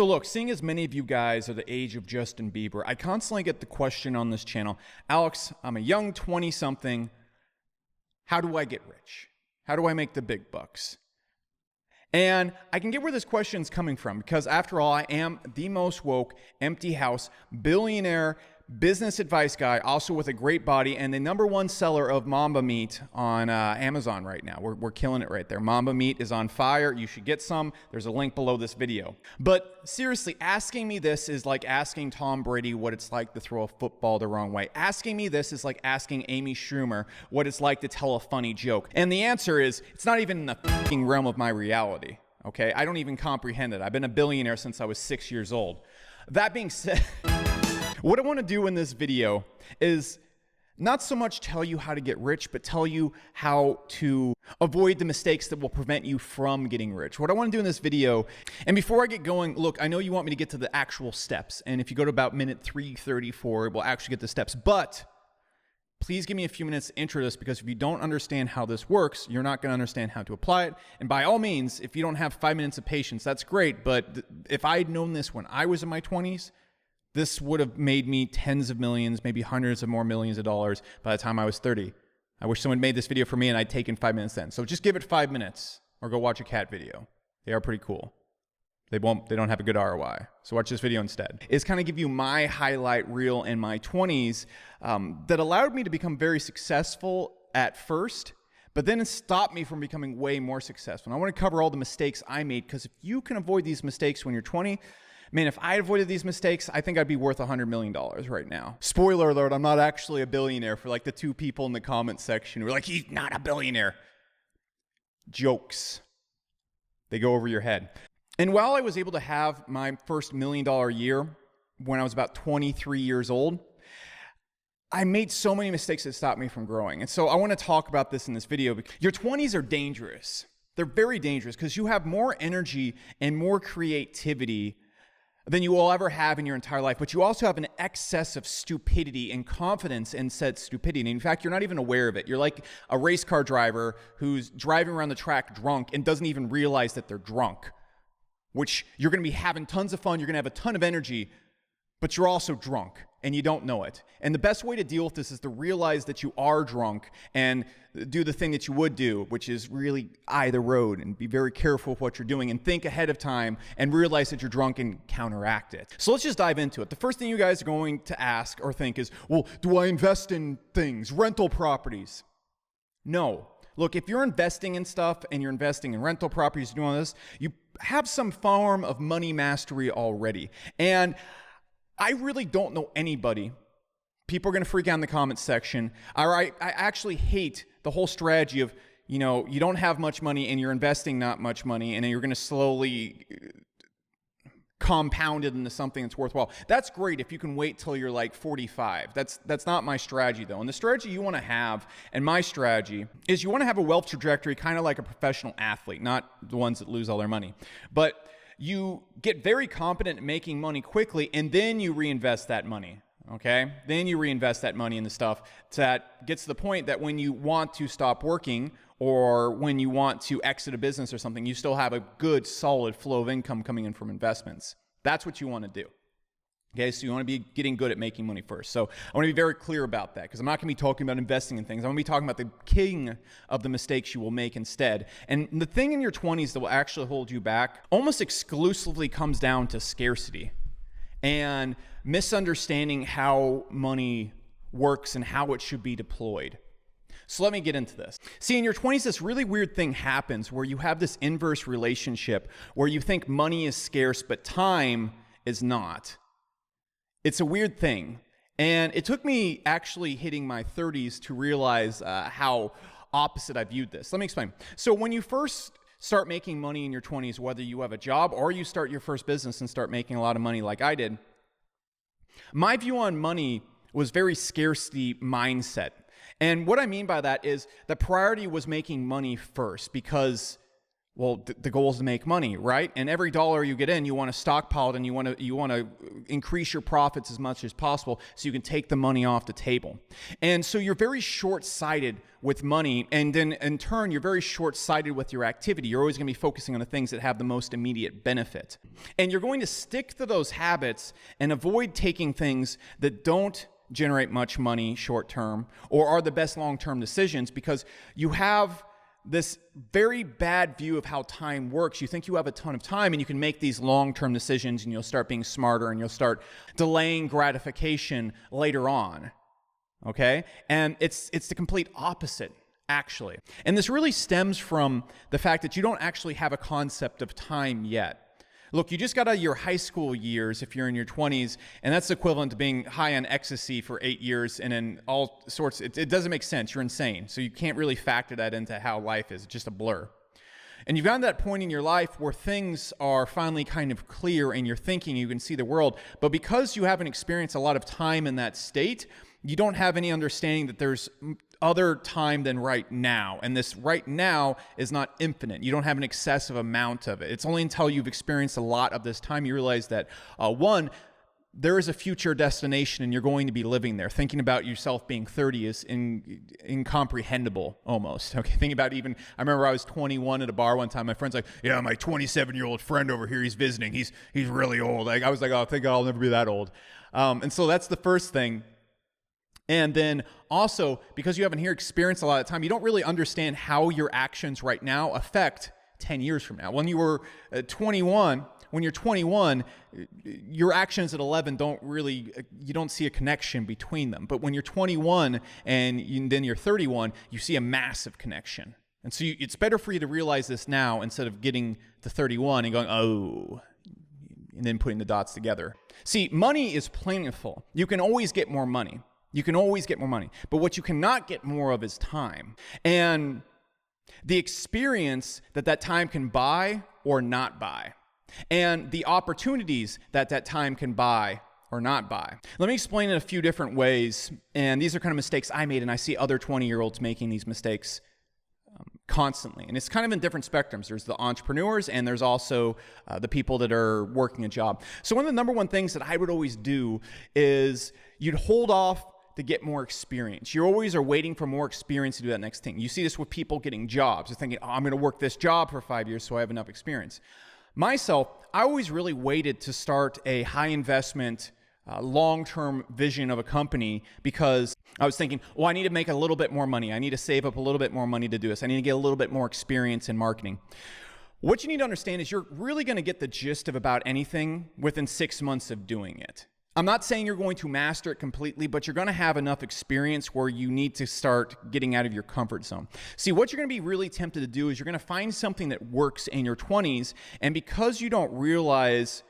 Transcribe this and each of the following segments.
So look, seeing as many of you guys are the age of Justin Bieber, I constantly get the question on this channel, Alex, I'm a young 20-something. How do I get rich? How do I make the big bucks? And I can get where this question is coming from because after all, I am the most woke, empty house, billionaire, business advice guy, also with a great body and the #1 seller of Mamba meat on Amazon right now. We're killing it right there. Mamba meat is on fire. You should get some. There's a link below this video. But seriously, asking me this is like asking Tom Brady what it's like to throw a football the wrong way. Asking me this is like asking Amy Schumer what it's like to tell a funny joke. And the answer is, it's not even in the fucking realm of my reality. Okay? I don't even comprehend it. I've been a billionaire since I was 6 years old. That being said, what I want to do in this video is not so much tell you how to get rich, but tell you how to avoid the mistakes that will prevent you from getting rich. What I want to do in this video, and before I get going, look, I know you want me to get to the actual steps, and if you go to about minute 3:34, we'll actually get the steps, but please give me a few minutes to intro this, because if you don't understand how this works, you're not going to understand how to apply it. And by all means, if you don't have 5 minutes of patience, that's great, but if I had known this when I was in my 20s, this would have made me tens of millions, maybe hundreds of more millions of dollars by the time I was 30. I wish someone made this video for me and I'd taken 5 minutes then. So just give it 5 minutes or go watch a cat video. They are pretty cool. They don't have a good ROI. So watch this video instead. It's kind of give you my highlight reel in my 20s that allowed me to become very successful at first, but then it stopped me from becoming way more successful. And I want to cover all the mistakes I made, because if you can avoid these mistakes when you're 20, man, if I avoided these mistakes, I think I'd be worth $100 million right now. Spoiler alert, I'm not actually a billionaire for like the 2 people in the comment section who are like, he's not a billionaire. Jokes. They go over your head. And while I was able to have my first $1 million year when I was about 23 years old, I made so many mistakes that stopped me from growing. And so I want to talk about this in this video. Your 20s are dangerous. They're very dangerous because you have more energy and more creativity than you will ever have in your entire life, but you also have an excess of stupidity and confidence in said stupidity. And in fact, you're not even aware of it. You're like a race car driver who's driving around the track drunk and doesn't even realize that they're drunk, which you're going to be having tons of fun. You're going to have a ton of energy, but you're also drunk and you don't know it. And the best way to deal with this is to realize that you are drunk and do the thing that you would do, which is really eye the road and be very careful with what you're doing and think ahead of time and realize that you're drunk and counteract it. So let's just dive into it. The first thing you guys are going to ask or think is, well, do I invest in things, rental properties? No. Look, if you're investing in stuff and you're investing in rental properties, doing all this, you have some form of money mastery already. And I really don't know anybody. People are going to freak out in the comments section. All right, I actually hate the whole strategy of, you don't have much money and you're investing not much money and then you're going to slowly compound it into something that's worthwhile. That's great if you can wait till you're like 45. That's not my strategy though. And the strategy you want to have, and my strategy, is you want to have a wealth trajectory kind of like a professional athlete, not the ones that lose all their money. But you get very competent at making money quickly, and then you reinvest that money, okay? Then you reinvest that money in the stuff that gets to the point that when you want to stop working or when you want to exit a business or something, you still have a good, solid flow of income coming in from investments. That's what you want to do. Okay, so you want to be getting good at making money first. So I want to be very clear about that, because I'm not going to be talking about investing in things. I'm going to be talking about the king of the mistakes you will make instead. And the thing in your 20s that will actually hold you back almost exclusively comes down to scarcity and misunderstanding how money works and how it should be deployed. So let me get into this. See, in your 20s, this really weird thing happens where you have this inverse relationship where you think money is scarce, but time is not. It's a weird thing. And it took me actually hitting my 30s to realize how opposite I viewed this. Let me explain. So when you first start making money in your 20s, whether you have a job or you start your first business and start making a lot of money like I did, my view on money was very scarcity mindset. And what I mean by that is the priority was making money first, because Well, the goal is to make money, right? And every dollar you get in, you want to stockpile it, and you want to increase your profits as much as possible so you can take the money off the table. And so you're very short-sighted with money, and then in turn, you're very short-sighted with your activity. You're always going to be focusing on the things that have the most immediate benefit. And you're going to stick to those habits and avoid taking things that don't generate much money short-term or are the best long-term decisions, because you have this very bad view of how time works. You think you have a ton of time and you can make these long-term decisions, and you'll start being smarter, and you'll start delaying gratification later on. Okay? And it's the complete opposite, actually. And this really stems from the fact that you don't actually have a concept of time yet. Look, you just got out of your high school years if you're in your 20s, and that's equivalent to being high on ecstasy for 8 years and in all sorts. It doesn't make sense. You're insane. So you can't really factor that into how life is. It's just a blur. And you've gotten to that point in your life where things are finally kind of clear and you're thinking, you can see the world. But because you haven't experienced a lot of time in that state, you don't have any understanding that there's other time than right now. And this right now is not infinite. You don't have an excessive amount of it. It's only until you've experienced a lot of this time you realize that, one, there is a future destination and you're going to be living there. Thinking about yourself being 30 is incomprehensible almost. Okay, thinking about I remember I was 21 at a bar one time. My friend's like, yeah, my 27-year-old friend over here, he's visiting. He's really old. Like, I was like, oh, thank God I'll never be that old. And so that's the first thing. And then also, because you haven't experienced a lot of time, you don't really understand how your actions right now affect 10 years from now. When you're 21, your actions at 11 you don't see a connection between them. But when you're 21 and then you're 31, you see a massive connection. And so it's better for you to realize this now instead of getting to 31 and going, oh, and then putting the dots together. See, money is plentiful. You can always get more money. But what you cannot get more of is time. And the experience that time can buy or not buy. And the opportunities that time can buy or not buy. Let me explain it a few different ways. And these are kind of mistakes I made, and I see other 20-year-olds making these mistakes constantly. And it's kind of in different spectrums. There's the entrepreneurs, and there's also the people that are working a job. So one of the number one things that I would always do is you'd hold off to get more experience. You always are waiting for more experience to do that next thing. You see this with people getting jobs. They're thinking, oh, I'm going to work this job for 5 years so I have enough experience. Myself, I always really waited to start a high investment, long-term vision of a company, because I was thinking, well, I need to make a little bit more money. I need to save up a little bit more money to do this. I need to get a little bit more experience in marketing. What you need to understand is you're really going to get the gist of about anything within 6 months of doing it. I'm not saying you're going to master it completely, but you're going to have enough experience where you need to start getting out of your comfort zone. See, what you're going to be really tempted to do is you're going to find something that works in your 20s, and because you don't realize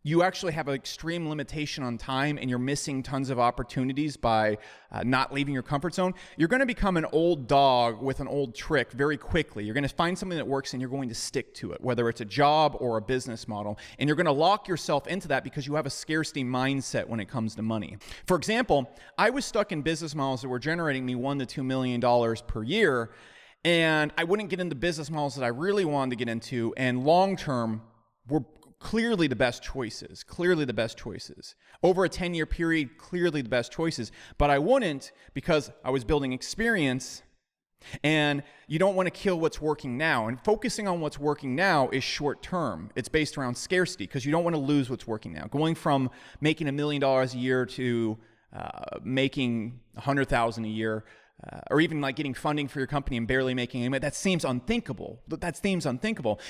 you actually have an extreme limitation on time and you're missing tons of opportunities by not leaving your comfort zone, you're going to become an old dog with an old trick very quickly. You're going to find something that works and you're going to stick to it, whether it's a job or a business model. And you're going to lock yourself into that because you have a scarcity mindset when it comes to money. For example, I was stuck in business models that were generating me $1 to $2 million per year, and I wouldn't get into business models that I really wanted to get into, and long-term were clearly the best choices. Over a 10-year period, clearly the best choices. But I wouldn't, because I was building experience, and you don't want to kill what's working now. And focusing on what's working now is short term. It's based around scarcity, because you don't want to lose what's working now. Going from making $1 million a year to making $100,000 a year, or even like getting funding for your company and barely making any, that seems unthinkable.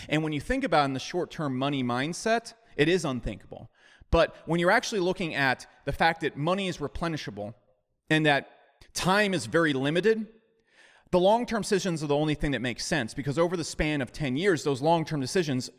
And when you think about it in the short-term money mindset, it is unthinkable. But when you're actually looking at the fact that money is replenishable and that time is very limited, the long-term decisions are the only thing that makes sense, because over the span of 10 years, those long-term decisions,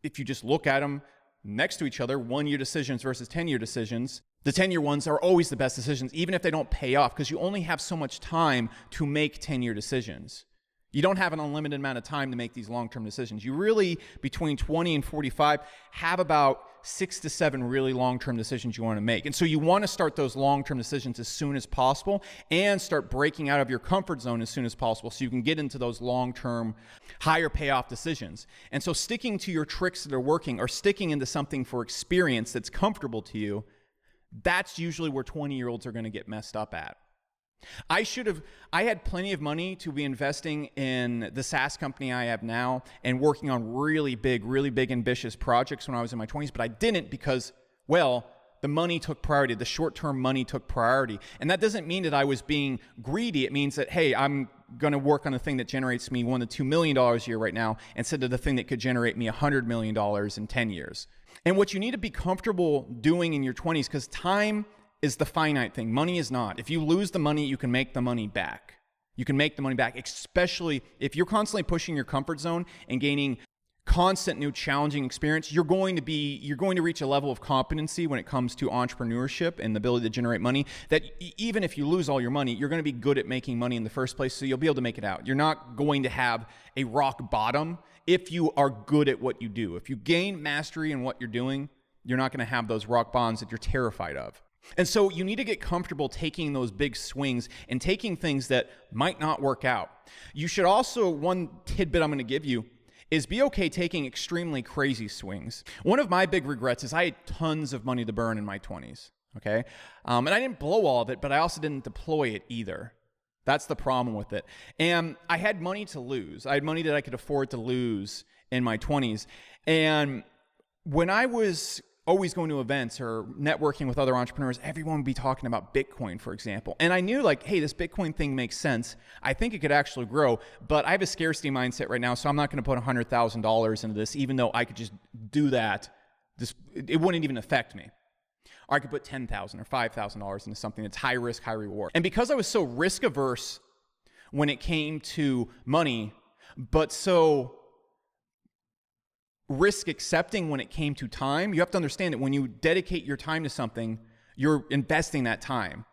if you just look at them next to each other, 1-year decisions versus 10-year decisions, the 10-year ones are always the best decisions, even if they don't pay off, because you only have so much time to make 10-year decisions. You don't have an unlimited amount of time to make these long-term decisions. You really, between 20 and 45, have about 6 to 7 really long-term decisions you want to make. And so you want to start those long-term decisions as soon as possible and start breaking out of your comfort zone as soon as possible so you can get into those long-term, higher payoff decisions. And so sticking to your tricks that are working or sticking into something for experience that's comfortable to you, that's usually where 20-year-olds are going to get messed up at. I had plenty of money to be investing in the SaaS company I have now and working on really big, ambitious projects when I was in my 20s, but I didn't because, well, the money took priority. The short-term money took priority. And that doesn't mean that I was being greedy. It means that, hey, I'm going to work on a thing that generates me $1 to $2 million a year right now instead of the thing that could generate me $100 million in 10 years. And what you need to be comfortable doing in your 20s, because time is the finite thing. Money is not. If you lose the money, you can make the money back. You can make the money back, especially if you're constantly pushing your comfort zone and gaining constant new challenging experience. You're going to reach a level of competency when it comes to entrepreneurship and the ability to generate money that even if you lose all your money, you're going to be good at making money in the first place, so you'll be able to make it out. You're not going to have a rock bottom if you are good at what you do. If you gain mastery in what you're doing, you're not going to have those rock bottoms that you're terrified of. And so you need to get comfortable taking those big swings and taking things that might not work out. You should also, one tidbit I'm going to give you is be okay taking extremely crazy swings. One of my big regrets is I had tons of money to burn in my 20s, okay? And I didn't blow all of it, but I also didn't deploy it either. That's the problem with it. And I had money to lose. I had money that I could afford to lose in my 20s. And when I was always going to events or networking with other entrepreneurs, everyone would be talking about Bitcoin, for example. And I knew like, hey, this Bitcoin thing makes sense. I think it could actually grow, but I have a scarcity mindset right now, so I'm not going to put $100,000 into this, even though I could just do that. It wouldn't even affect me. Or I could put $10,000 or $5,000 into something that's high risk, high reward. And because I was so risk averse when it came to money, but so risk accepting when it came to time, you have to understand that when you dedicate your time to something, you're investing that time.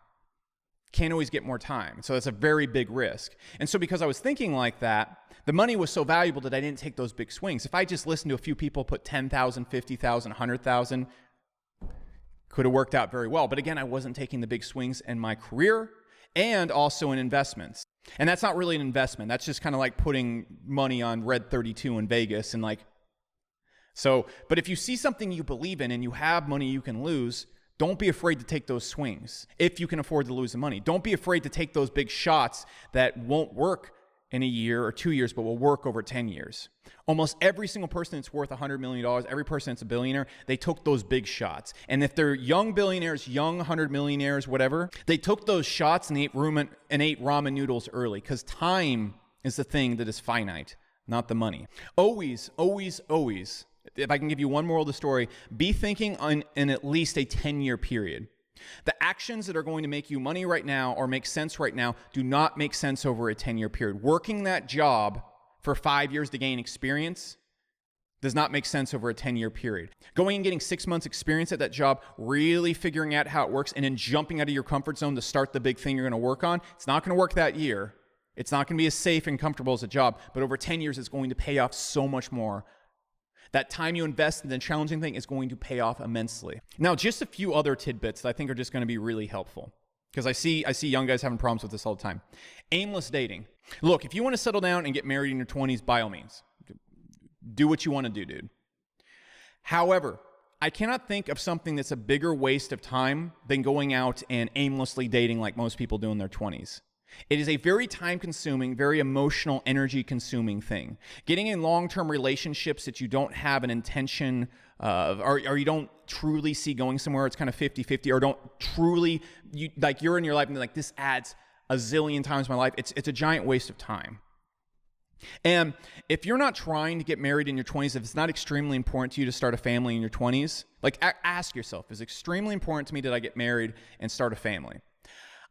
Can't always get more time. So that's a very big risk. And so because I was thinking like that, the money was so valuable that I didn't take those big swings. If I just listened to a few people put 10,000, 50,000, 100,000, could have worked out very well. But again, I wasn't taking the big swings in my career and also in investments. And that's not really an investment. That's just kind of like putting money on Red 32 in Vegas and like, so, but if you see something you believe in and you have money you can lose, don't be afraid to take those swings if you can afford to lose the money. Don't be afraid to take those big shots that won't work in a year or 2 years, but will work over 10 years. Almost every single person that's worth $100 million, every person that's a billionaire, they took those big shots. And if they're young billionaires, young 100 millionaires, whatever, they took those shots and ate ramen noodles early, because time is the thing that is finite, not the money. Always, always, always, if I can give you one moral of the story, be thinking in at least a 10-year period. The actions that are going to make you money right now or make sense right now do not make sense over a 10-year period. Working that job for 5 years to gain experience does not make sense over a 10-year period. Going and getting 6 months experience at that job, really figuring out how it works, and then jumping out of your comfort zone to start the big thing you're going to work on, it's not going to work that year. It's not going to be as safe and comfortable as a job, but over 10 years, it's going to pay off so much more. That time you invest in the challenging thing is going to pay off immensely. Now, just a few other tidbits that I think are just going to be really helpful, because I see young guys having problems with this all the time. Aimless dating. Look, if you want to settle down and get married in your 20s, by all means, do what you want to do, dude. However, I cannot think of something that's a bigger waste of time than going out and aimlessly dating like most people do in their 20s. It is a very time-consuming, very emotional, energy-consuming thing. Getting in long-term relationships that you don't have an intention of, or you don't truly see going somewhere, it's kind of 50-50, or don't truly, you're in your life and like, this adds a zillion times my life. It's a giant waste of time. And if you're not trying to get married in your 20s, if it's not extremely important to you to start a family in your 20s, like ask yourself, is it extremely important to me that I get married and start a family?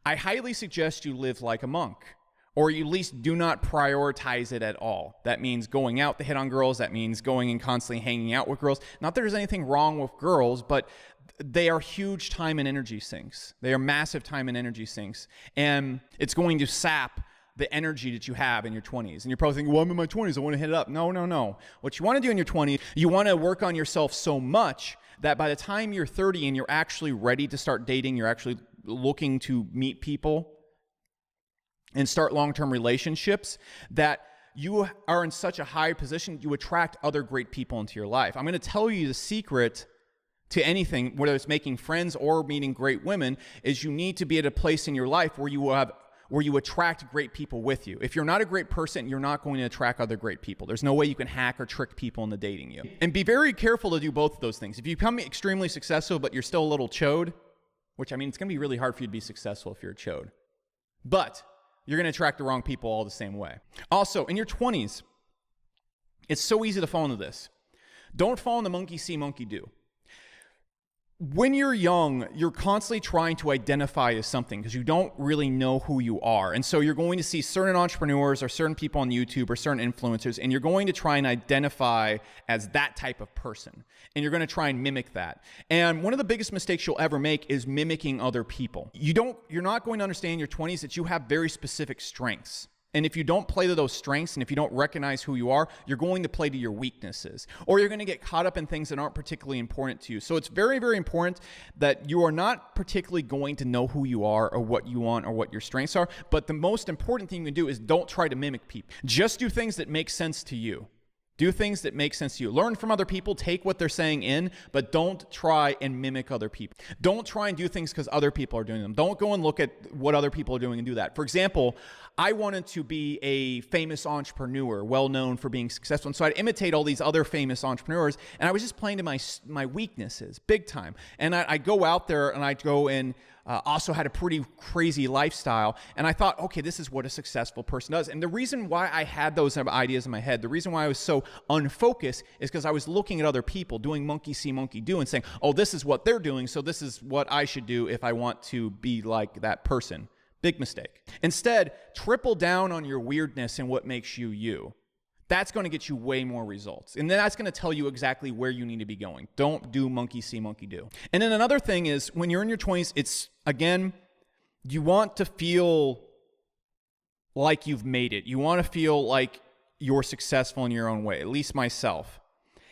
I highly suggest you live like a monk, or you at least do not prioritize it at all. That means going out to hit on girls. That means going and constantly hanging out with girls. Not that there's anything wrong with girls, but they are huge time and energy sinks. They are massive time and energy sinks. And it's going to sap the energy that you have in your 20s. And you're probably thinking, well, I'm in my 20s, I want to hit it up. No. What you want to do in your 20s, you want to work on yourself so much that by the time you're 30 and you're actually ready to start dating, you're actually looking to meet people and start long-term relationships, that you are in such a high position, you attract other great people into your life. I'm going to tell you the secret to anything, whether it's making friends or meeting great women, is you need to be at a place in your life where you attract great people with you. If you're not a great person, you're not going to attract other great people. There's no way you can hack or trick people into dating you. And be very careful to do both of those things. If you become extremely successful, but you're still a little chode, which, I mean, it's going to be really hard for you to be successful if you're a chode. But you're going to attract the wrong people all the same way. Also, in your 20s, it's so easy to fall into this. Don't fall in the monkey see, monkey do. When you're young, you're constantly trying to identify as something because you don't really know who you are. And so you're going to see certain entrepreneurs or certain people on YouTube or certain influencers, and you're going to try and identify as that type of person. And you're going to try and mimic that. And one of the biggest mistakes you'll ever make is mimicking other people. You're not going to understand in your 20s that you have very specific strengths. And if you don't play to those strengths, and if you don't recognize who you are, you're going to play to your weaknesses, or you're going to get caught up in things that aren't particularly important to you. So it's very, very important that you are not particularly going to know who you are or what you want or what your strengths are. But the most important thing you can do is don't try to mimic people. Just do things that make sense to you. Do things that make sense to you. Learn from other people, take what they're saying in, but don't try and mimic other people. Don't try and do things because other people are doing them. Don't go and look at what other people are doing and do that. For example, I wanted to be a famous entrepreneur, well known for being successful. And so I'd imitate all these other famous entrepreneurs, and I was just playing to my weaknesses big time. And I go out there and I go and also had a pretty crazy lifestyle. And I thought, okay, this is what a successful person does. And the reason why I had those ideas in my head, the reason why I was so unfocused is because I was looking at other people doing monkey see, monkey do and saying, oh, this is what they're doing, so this is what I should do if I want to be like that person. Big mistake. Instead, triple down on your weirdness and what makes you you. That's going to get you way more results. And then that's going to tell you exactly where you need to be going. Don't do monkey see, monkey do. And then another thing is when you're in your 20s, it's, again, you want to feel like you've made it. You want to feel like you're successful in your own way, at least myself.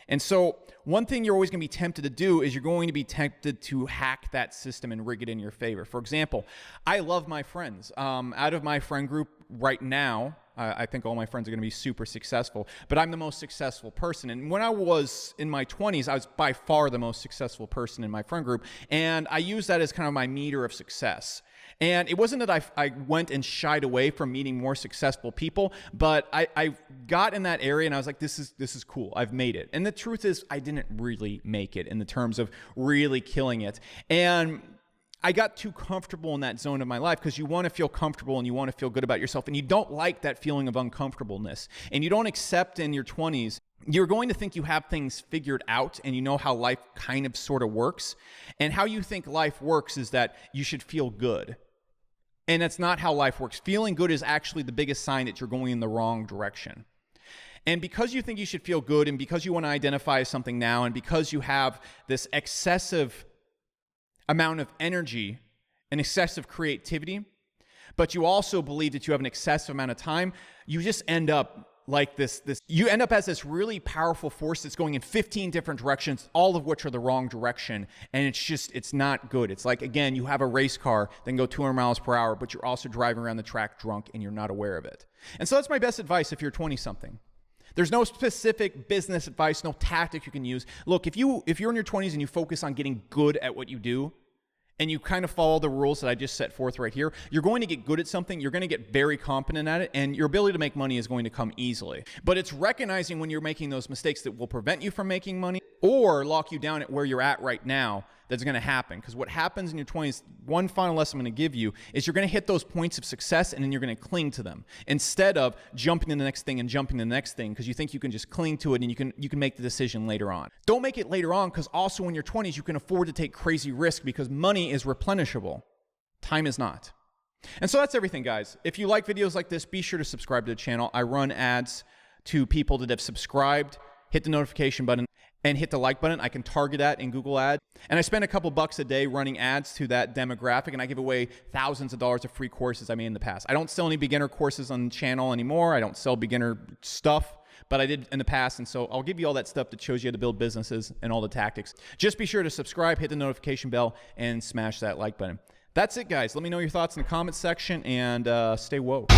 And so one thing you're always going to be tempted to do is you're going to be tempted to hack that system and rig it in your favor. For example, I love my friends. Out of my friend group right now, I think all my friends are going to be super successful, but I'm the most successful person. And when I was in my 20s, I was by far the most successful person in my friend group. And I use that as kind of my meter of success. And it wasn't that I went and shied away from meeting more successful people, but I got in that area and I was like, this is cool. I've made it. And the truth is I didn't really make it in the terms of really killing it. And I got too comfortable in that zone of my life because you want to feel comfortable and you want to feel good about yourself, and you don't like that feeling of uncomfortableness, and you don't accept in your 20s, you're going to think you have things figured out and you know how life kind of sort of works. And how you think life works is that you should feel good. And that's not how life works. Feeling good is actually the biggest sign that you're going in the wrong direction. And because you think you should feel good, and because you want to identify as something now, and because you have this excessive amount of energy and excessive creativity, but you also believe that you have an excessive amount of time, you just end up like you end up as this really powerful force that's going in 15 different directions, all of which are the wrong direction. And it's not good. It's like, again, you have a race car that can go 200 miles per hour, but you're also driving around the track drunk and you're not aware of it. And so that's my best advice if you're 20 something. There's no specific business advice, no tactic you can use. Look, if you're in your 20s and you focus on getting good at what you do, and you kind of follow the rules that I just set forth right here, you're going to get good at something, you're going to get very competent at it, and your ability to make money is going to come easily. But it's recognizing when you're making those mistakes that will prevent you from making money or lock you down at where you're at right now that's going to happen. Because what happens in your 20s, one final lesson I'm going to give you, is you're going to hit those points of success and then you're going to cling to them instead of jumping to the next thing and jumping to the next thing, because you think you can just cling to it and you can make the decision later on. Don't make it later on, because also in your 20s you can afford to take crazy risk because money is replenishable. Time is not. And so that's everything, guys. If you like videos like this, be sure to subscribe to the channel. I run ads to people that have subscribed. Hit the notification button and hit the like button. I can target that in Google Ads. And I spend a couple bucks a day running ads to that demographic, and I give away thousands of dollars of free courses I made in the past. I don't sell any beginner courses on the channel anymore. I don't sell beginner stuff, but I did in the past. And so I'll give you all that stuff that shows you how to build businesses and all the tactics. Just be sure to subscribe, hit the notification bell, and smash that like button. That's it, guys. Let me know your thoughts in the comments section, and stay woke.